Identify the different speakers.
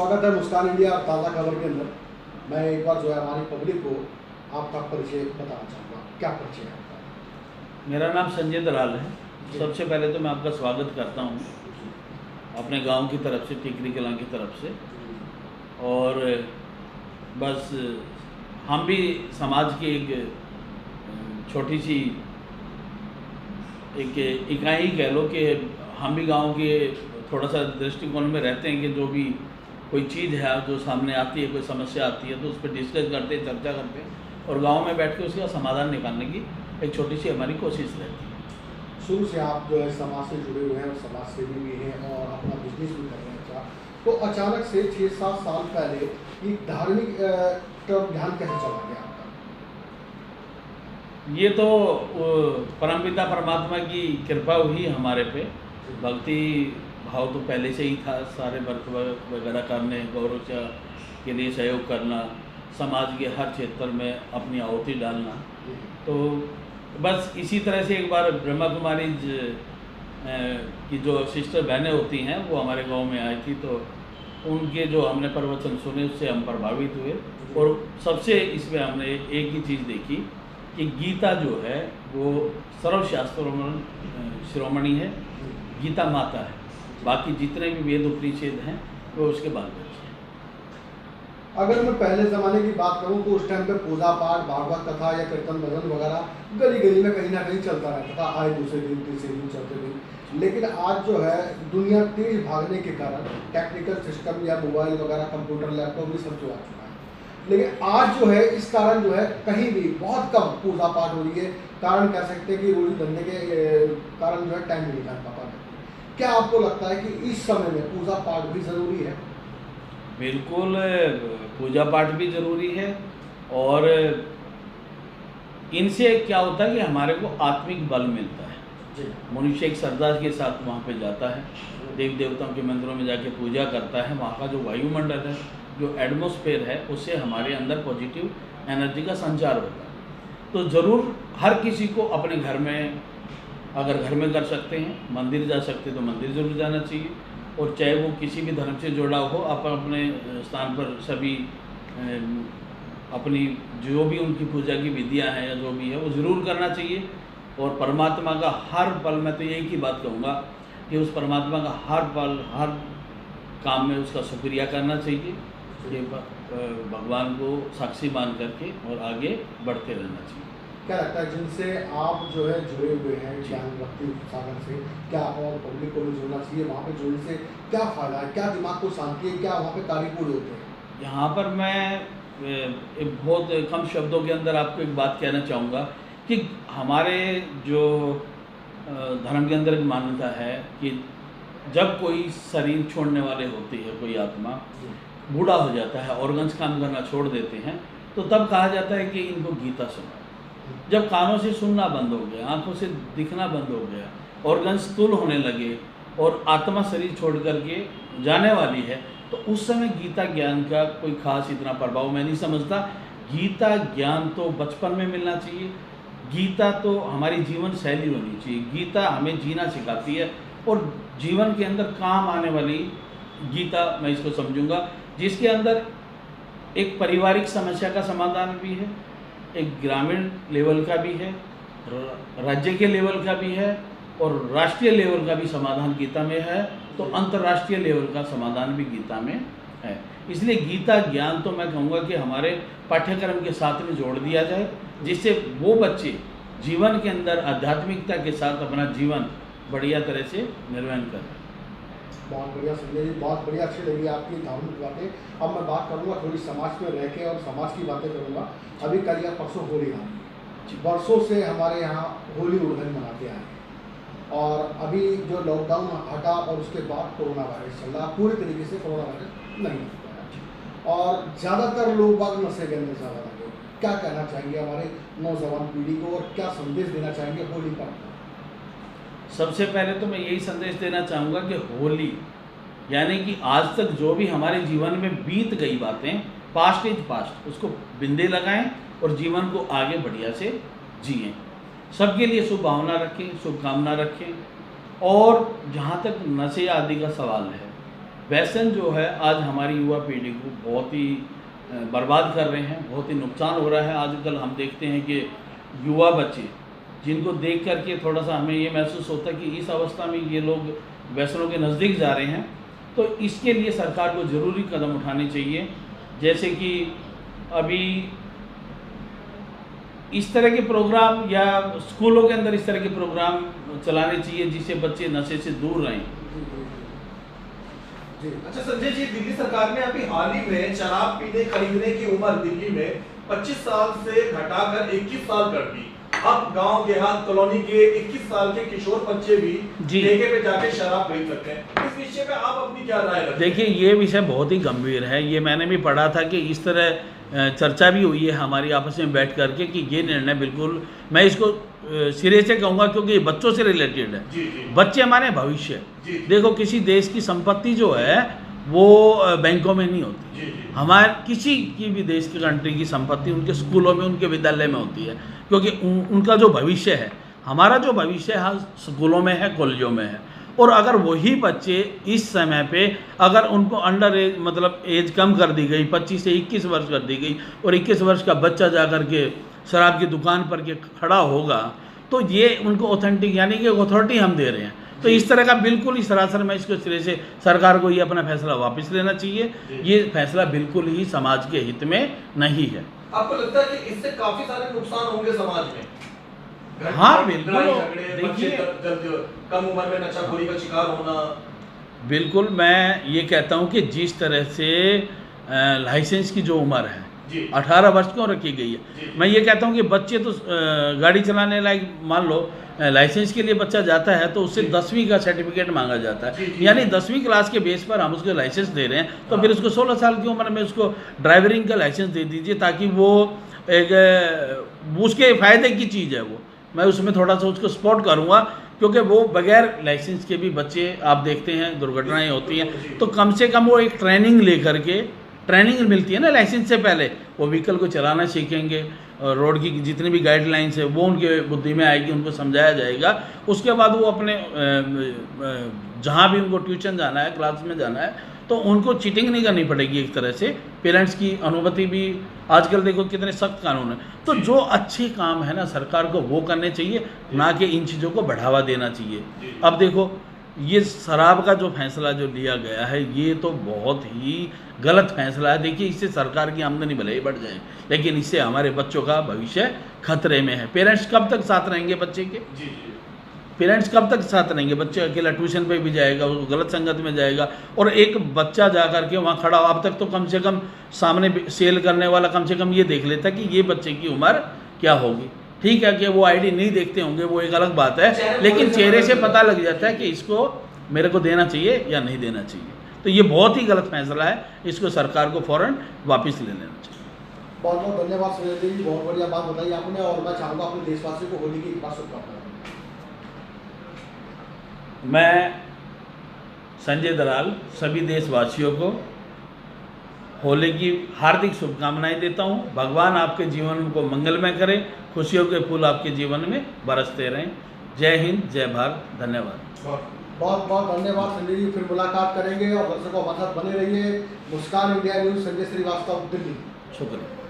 Speaker 1: स्वागत है मुस्कान इंडिया और ताज़ा खबर के अंदर। मैं एक बार जो है हमारी पब्लिक को आपका परिचय बताना चाहूँगा, क्या परिचय है आपका?
Speaker 2: मेरा नाम संजय दलाल है।
Speaker 1: जी।
Speaker 2: सबसे पहले तो मैं आपका स्वागत करता हूँ अपने गांव की तरफ से, टिकरी कलां की तरफ से। और बस हम भी समाज की एक छोटी सी एक इकाई कह लो कि हम भी गांव के थोड़ा सा दृष्टिकोण में रहते हैं कि जो भी कोई चीज़ है जो सामने आती है, कोई समस्या आती है तो उस पर डिस्कस करते हैं, चर्चा करते हैं और गांव में बैठ के उसका समाधान निकालने की एक छोटी सी हमारी कोशिश रहती है।
Speaker 1: शुरू से आप जो है समाज से जुड़े हुए हैं और समाज सेवी भी हैं और अपना बिजनेस भी कर रहे हैं। अच्छा, तो अचानक से 6-7 साल पहले ये धार्मिक तरफ ध्यान कैसे चला गया आपका?
Speaker 2: ये तो परमपिता परमात्मा की कृपा हुई हमारे पे। भक्ति भाव तो पहले से ही था, सारे व्रत वगैरह करने, गौरव के लिए सहयोग करना, समाज के हर क्षेत्र में अपनी आहुति डालना। तो बस इसी तरह से एक बार ब्रह्मा कुमारी की जो सिस्टर बहनें होती हैं वो हमारे गांव में आई थी, तो उनके जो हमने प्रवचन सुने उससे हम प्रभावित हुए। और सबसे इसमें हमने एक ही चीज़ देखी कि गीता जो है वो सर्वशास्त्रों में शिरोमणि है, गीता माता है, बाकी जितने भी वेद उपनिषद हैं वो उसके बाद बचे हैं।
Speaker 1: अगर मैं पहले ज़माने की बात करूं तो उस टाइम पे पूजा पाठ, भागवत कथा या कीर्तन भजन वगैरह गली गली में कहीं ना कहीं चलता रहता था, आए दूसरे दिन, तीसरे दिन, चौथे दिन। लेकिन आज जो है दुनिया तेज भागने के कारण टेक्निकल सिस्टम या मोबाइल वगैरह, कंप्यूटर, लैपटॉप भी सब जो आ चुका है, लेकिन आज जो है इस कारण जो है कहीं भी बहुत कम पूजा पाठ हो रही है। कारण कह सकते हैं कि रोजी धंधे के कारण जो है टाइम नहीं निकाल पाता है। क्या आपको लगता है कि इस समय में पूजा पाठ भी ज़रूरी है?
Speaker 2: बिल्कुल, पूजा पाठ भी ज़रूरी है और इनसे क्या होता है कि हमारे को आत्मिक बल मिलता है। मनुष्य एक श्रद्धा के साथ वहाँ पे जाता है, देव देवताओं के मंदिरों में जाके पूजा करता है, वहाँ का जो वायुमंडल है, जो एटमॉस्फेयर है, उससे हमारे अंदर पॉजिटिव एनर्जी का संचार होता है। तो ज़रूर हर किसी को अपने घर में, अगर घर में कर सकते हैं, मंदिर जा सकते हैं तो मंदिर ज़रूर जाना चाहिए। और चाहे वो किसी भी धर्म से जुड़ा हो, अपने स्थान पर सभी अपनी जो भी उनकी पूजा की विधियां हैं या जो भी है वो ज़रूर करना चाहिए। और परमात्मा का हर पल, मैं तो एक ही बात कहूँगा कि उस परमात्मा का हर पल, हर काम में उसका शुक्रिया करना चाहिए कि भगवान को साक्षी मान करके और आगे बढ़ते रहना चाहिए।
Speaker 1: क्या लगता है जिनसे आप जो है जुड़े हुए हैं ज्ञान भक्ति सागर से, क्या और पब्लिक को भी जुड़ना चाहिए? वहाँ पे जुड़ने से क्या फ़ायदा है, क्या दिमाग को शांति है, क्या वहाँ पे कार्य पूरे होते हैं?
Speaker 2: यहाँ पर मैं एक बहुत कम शब्दों के अंदर आपको एक बात कहना चाहूँगा कि हमारे जो धर्म के अंदर एक मान्यता है कि जब कोई शरीर छोड़ने वाले होती है, कोई आत्मा बूढ़ा हो जाता है, ऑर्गन्स काम करना छोड़ देते हैं, तो तब कहा जाता है कि इनको गीता सुनाओ। जब कानों से सुनना बंद हो गया, आंखों से दिखना बंद हो गया, ऑर्गन्स स्थूल होने लगे और आत्मा शरीर छोड़ करके जाने वाली है, तो उस समय गीता ज्ञान का कोई खास इतना प्रभाव मैं नहीं समझता। गीता ज्ञान तो बचपन में मिलना चाहिए, गीता तो हमारी जीवन शैली होनी चाहिए। गीता हमें जीना सिखाती है और जीवन के अंदर काम आने वाली गीता मैं इसको समझूंगा, जिसके अंदर एक पारिवारिक समस्या का समाधान भी है, एक ग्रामीण लेवल का भी है, राज्य के लेवल का भी है और राष्ट्रीय लेवल का भी समाधान गीता में है, तो अंतर्राष्ट्रीय लेवल का समाधान भी गीता में है। इसलिए गीता ज्ञान तो मैं कहूँगा कि हमारे पाठ्यक्रम के साथ में जोड़ दिया जाए, जिससे वो बच्चे जीवन के अंदर आध्यात्मिकता के साथ अपना जीवन बढ़िया तरह से निर्वहन करें।
Speaker 1: बहुत बढ़िया संजय जी, बहुत बढ़िया, अच्छी लगी आपकी धार्मिक बातें। अब मैं बात करूँगा थोड़ी समाज में रह के और समाज की बातें करूँगा। अभी कल या परसों होली आ रही, वर्षों से हमारे यहाँ होली उड़न मनाते आए हैं और अभी जो लॉकडाउन हटा और उसके बाद कोरोना वायरस चल रहा, पूरी तरीके से कोरोना वायरस नहीं हो पाया और ज़्यादातर लोग बाग नशे के अंदर ज़्यादा लगे। क्या कहना चाहेंगे हमारे नौजवान पीढ़ी को और क्या संदेश देना चाहेंगे होली पर?
Speaker 2: सबसे पहले तो मैं यही संदेश देना चाहूँगा कि होली यानी कि आज तक जो भी हमारे जीवन में बीत गई बातें, पास्ट इज पास्ट, उसको बिंदे लगाएं और जीवन को आगे बढ़िया से जिएं। सबके लिए शुभ भावना रखें, शुभकामना रखें। और जहाँ तक नशे आदि का सवाल है, व्यसन जो है आज हमारी युवा पीढ़ी को बहुत ही बर्बाद कर रहे हैं, बहुत ही नुकसान हो रहा है। आजकल हम देखते हैं कि युवा बच्चे जिनको देख करके थोड़ा सा हमें ये महसूस होता है कि इस अवस्था में ये लोग व्यसनों के नज़दीक जा रहे हैं। तो इसके लिए सरकार को ज़रूरी कदम उठाने चाहिए, जैसे कि अभी इस तरह के प्रोग्राम या स्कूलों के अंदर इस तरह के प्रोग्राम चलाने चाहिए जिससे बच्चे नशे से दूर रहें।
Speaker 1: जी।
Speaker 3: अच्छा संजय जी, दिल्ली सरकार ने अभी हाल ही में शराब पीने खरीदने की उम्र दिल्ली में 25 साल से घटाकर 21 साल कर दी। अब गांव देहात कॉलोनी के 21 साल के किशोर बच्चे भी ठेके पे जाके शराब खरीद सकते हैं। इस विषय पे आप अपनी क्या राय रखते हैं?
Speaker 2: देखिए, ये विषय बहुत ही गंभीर है। ये मैंने भी पढ़ा था कि इस तरह चर्चा भी हुई है हमारी आपस में बैठ करके कि ये निर्णय बिल्कुल, मैं इसको सिरे से कहूँगा क्योंकि ये बच्चों से रिलेटेड है।
Speaker 3: जी जी।
Speaker 2: बच्चे हमारे भविष्य।
Speaker 3: जी।
Speaker 2: देखो, किसी देश की संपत्ति जो है वो बैंकों में नहीं होती।
Speaker 3: जी जी।
Speaker 2: हमारे किसी की भी देश की कंट्री की संपत्ति उनके स्कूलों में, उनके विद्यालय में होती है, क्योंकि उनका जो भविष्य है, हमारा जो भविष्य है स्कूलों में है, कॉलेजों में है। और अगर वही बच्चे इस समय पे अगर उनको अंडर एज मतलब एज कम कर दी गई, 25 से 21 वर्ष कर दी गई, और 21 वर्ष का बच्चा जा कर के शराब की दुकान पर के खड़ा होगा, तो ये उनको ऑथेंटिक यानी कि अथॉरिटी हम दे रहे हैं। तो इस तरह का बिल्कुल ही सरासर मैं इसको सिरे से सरकार को ये अपना फैसला वापस लेना चाहिए। ये फैसला बिल्कुल ही समाज के हित में नहीं है।
Speaker 3: आपको लगता है कि इससे काफी सारे नुकसान होंगे समाज में?
Speaker 2: हाँ, बिल्कुल।
Speaker 3: देखिए,
Speaker 2: देखिए,
Speaker 3: कम उम्र में नशाखोरी का शिकार होना।
Speaker 2: बिल्कुल, मैं ये कहता हूँ कि जिस तरह से लाइसेंस की जो उम्र है 18 वर्ष क्यों रखी गई है, मैं ये कहता हूँ कि बच्चे तो गाड़ी चलाने लायक, मान लो लाइसेंस के लिए बच्चा जाता है तो उससे 10वीं का सर्टिफिकेट मांगा जाता है, यानी 10वीं क्लास के बेस पर हम उसको लाइसेंस दे रहे हैं। तो फिर उसको 16 साल की उम्र में उसको ड्राइवरिंग का लाइसेंस दे दीजिए, ताकि वो एक उसके फ़ायदे की चीज़ है। वो मैं उसमें थोड़ा सा उसको सपोर्ट करूँगा, क्योंकि वो बगैर लाइसेंस के भी बच्चे आप देखते हैं दुर्घटनाएं होती हैं। तो कम से कम वो एक ट्रेनिंग लेकर के, ट्रेनिंग मिलती है ना लाइसेंस से पहले, वो व्हीकल को चलाना सीखेंगे, और रोड की जितनी भी गाइडलाइंस है वो उनके बुद्धि में आएगी, उनको समझाया जाएगा। उसके बाद वो अपने जहाँ भी उनको ट्यूशन जाना है, क्लास में जाना है, तो उनको चीटिंग नहीं करनी पड़ेगी। एक तरह से पेरेंट्स की अनुमति भी, आजकल देखो कितने सख्त कानून है। तो जो अच्छे काम है ना, सरकार को वो करने चाहिए, ना कि इन चीज़ों को बढ़ावा देना चाहिए। अब देखो, ये शराब का जो फैसला जो लिया गया है, ये तो बहुत ही गलत फैसला है। देखिए, इससे सरकार की आमदनी भले ही बढ़ जाए, लेकिन इससे हमारे बच्चों का भविष्य खतरे में है। पेरेंट्स कब तक साथ रहेंगे बच्चे के? पेरेंट्स कब तक साथ रहेंगे? बच्चे अकेला ट्यूशन पे भी जाएगा, वो गलत संगत में जाएगा, और एक बच्चा जा कर के वहाँ खड़ा हो। अब तक तो कम से कम सामने सेल करने वाला कम से कम ये देख लेता कि ये बच्चे की उम्र क्या होगी। ठीक है कि वो आईडी नहीं देखते होंगे, वो एक अलग बात है, लेकिन चेहरे से पता लग जाता है कि इसको मेरे को देना चाहिए या नहीं देना चाहिए। तो ये बहुत ही गलत फैसला है, इसको सरकार को फ़ौरन वापस ले लेना चाहिए।
Speaker 1: बहुत बहुत धन्यवाद सुनील जी, बहुत बढ़िया बात बताई आपने। और मैं चाहूँगा अपने देशवासियों को होली की एक बार शुभकामनाएं।
Speaker 2: मैं संजय दलाल सभी देशवासियों को होली की हार्दिक शुभकामनाएं देता हूं। भगवान आपके जीवन को मंगलमय करें, खुशियों के फूल आपके जीवन में बरसते रहें। जय हिंद, जय भारत, धन्यवाद।
Speaker 1: बहुत बहुत धन्यवाद संजय जी, फिर मुलाकात करेंगे और दर्शकों हमारे साथ बने रहिए। मुस्कान इंडिया न्यूज़, संजय श्रीवास्तव, दिल्ली।
Speaker 2: शुक्रिया।